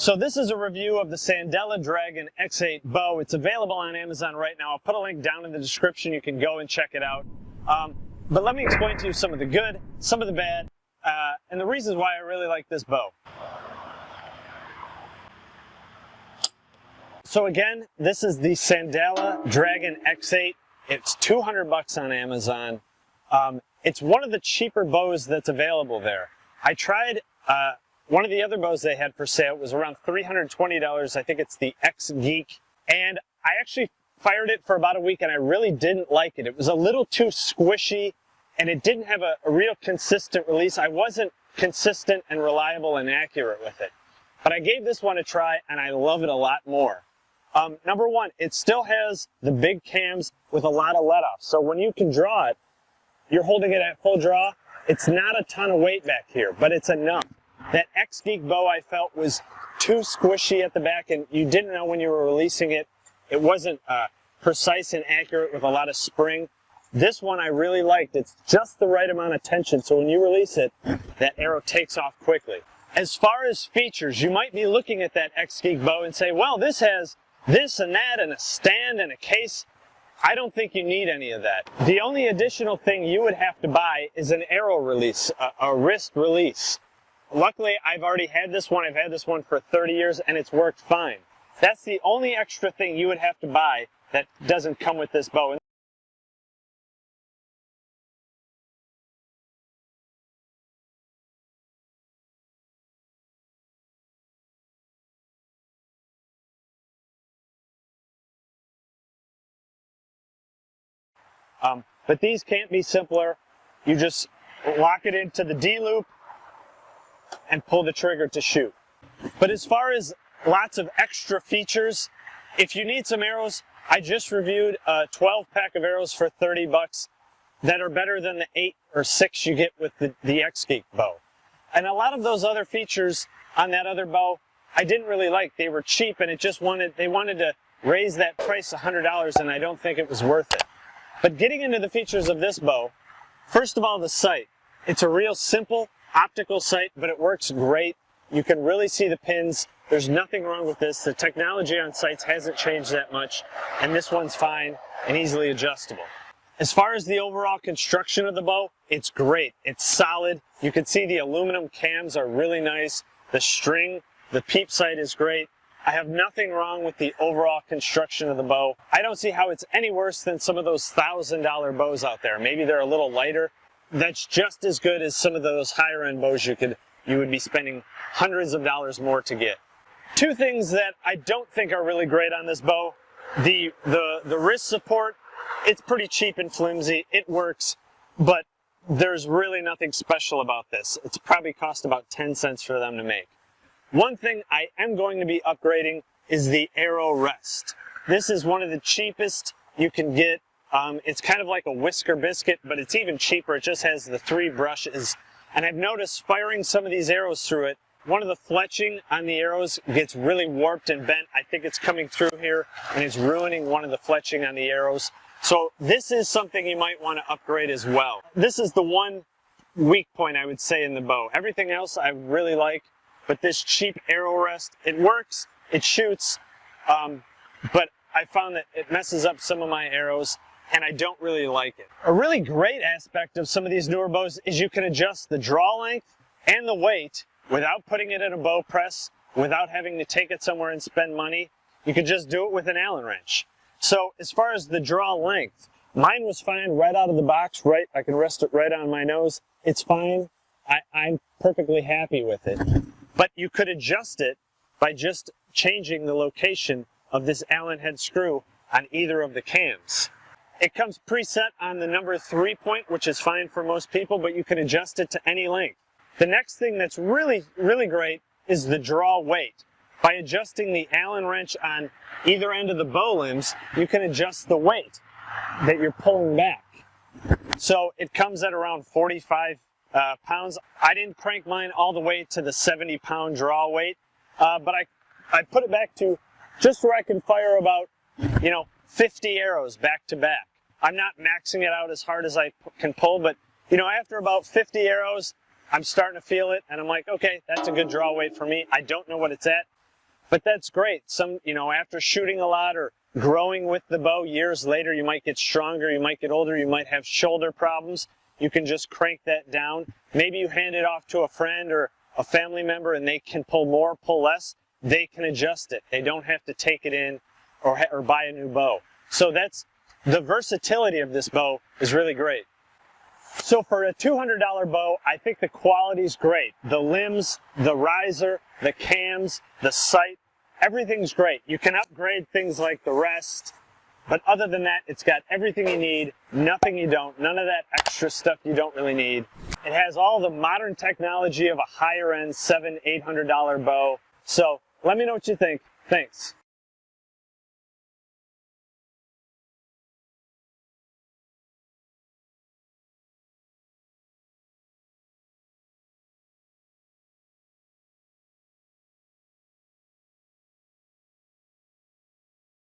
So this is a review of the Sandala Dragon X8 bow. It's available on Amazon right now. I'll put a link down in the description. You can go and check it out. But let me explain to you some of the good, some of the bad, and the reasons why I really like this bow. So again, this is the Sanlida Dragon X8. It's $200 on Amazon. It's one of the cheaper bows that's available there. I tried one of the other bows they had for sale. It was around $320. I think it's the XGEEK. And I actually fired it for about a week and I really didn't like it. It was a little too squishy and it didn't have a real consistent release. I wasn't consistent and reliable and accurate with it. But I gave this one a try and I love it a lot more. Number one, it still has the big cams with a lot of let-off. So when you can draw it, you're holding it at full draw. It's not a ton of weight back here, but it's enough. That XGEEK bow I felt was too squishy at the back and you didn't know when you were releasing it. It wasn't precise and accurate with a lot of spring. This one I really liked. It's just the right amount of tension, so when you release it, that arrow takes off quickly. As far as features, you might be looking at that XGEEK bow and say, well, this has this and that and a stand and a case. I don't think you need any of that. The only additional thing you would have to buy is an arrow release, a wrist release. Luckily, I've already had this one. I've had this one for 30 years and it's worked fine. That's the only extra thing you would have to buy that doesn't come with this bow. But these can't be simpler. You just lock it into the D loop and pull the trigger to shoot. But as far as lots of extra features, if you need some arrows, I just reviewed a 12-pack of arrows for $30 that are better than the 8 or 6 you get with the XGEEK bow. And a lot of those other features on that other bow, I didn't really like. They were cheap and they wanted to raise that price $100 and I don't think it was worth it. But getting into the features of this bow, first of all, the sight. It's a real simple optical sight, but it works great. You can really see the pins. There's nothing wrong with this. The technology on sights hasn't changed that much, and this one's fine and easily adjustable. As far as the overall construction of the bow, it's great. It's solid. You can see the aluminum cams are really nice. The string, the peep sight is great. I have nothing wrong with the overall construction of the bow. I don't see how it's any worse than some of those $1,000 bows out there. Maybe they're a little lighter. That's just as good as some of those higher end bows you would be spending hundreds of dollars more to get. Two things that I don't think are really great on this bow. The wrist support, it's pretty cheap and flimsy. It works, but there's really nothing special about this. It's probably cost about 10 cents for them to make. One thing I am going to be upgrading is the arrow rest. This is one of the cheapest you can get. It's kind of like a whisker biscuit, but it's even cheaper. It just has the 3 brushes. And I've noticed firing some of these arrows through it, one of the fletching on the arrows gets really warped and bent. I think it's coming through here and it's ruining one of the fletching on the arrows. So this is something you might want to upgrade as well. This is the one weak point I would say in the bow. Everything else I really like, but this cheap arrow rest, it works, it shoots, but I found that it messes up some of my arrows and I don't really like it. A really great aspect of some of these newer bows is you can adjust the draw length and the weight without putting it in a bow press, without having to take it somewhere and spend money. You can just do it with an Allen wrench. So as far as the draw length, mine was fine right out of the box, right? I can rest it right on my nose. It's fine. I'm perfectly happy with it. But you could adjust it by just changing the location of this Allen head screw on either of the cams. It comes preset on the number 3 point, which is fine for most people, but you can adjust it to any length. The next thing that's really, really great is the draw weight. By adjusting the Allen wrench on either end of the bow limbs, you can adjust the weight that you're pulling back. So it comes at around 45 pounds. I didn't crank mine all the way to the 70-pound draw weight, but I put it back to just where I can fire about, 50 arrows back to back. I'm not maxing it out as hard as I can pull, but after about 50 arrows, I'm starting to feel it, and I'm like, okay, that's a good draw weight for me. I don't know what it's at. But that's great. After shooting a lot or growing with the bow years later, you might get stronger, you might get older, you might have shoulder problems. You can just crank that down. Maybe you hand it off to a friend or a family member and they can pull more, pull less. They can adjust it. They don't have to take it in or buy a new bow. So that's the versatility of this bow is really great. So for a $200 bow, I think the quality's great. The limbs, the riser, the cams, the sight, everything's great. You can upgrade things like the rest, but other than that, it's got everything you need, nothing you don't, none of that extra stuff you don't really need. It has all the modern technology of a higher end $700–800 bow. So let me know what you think. Thanks.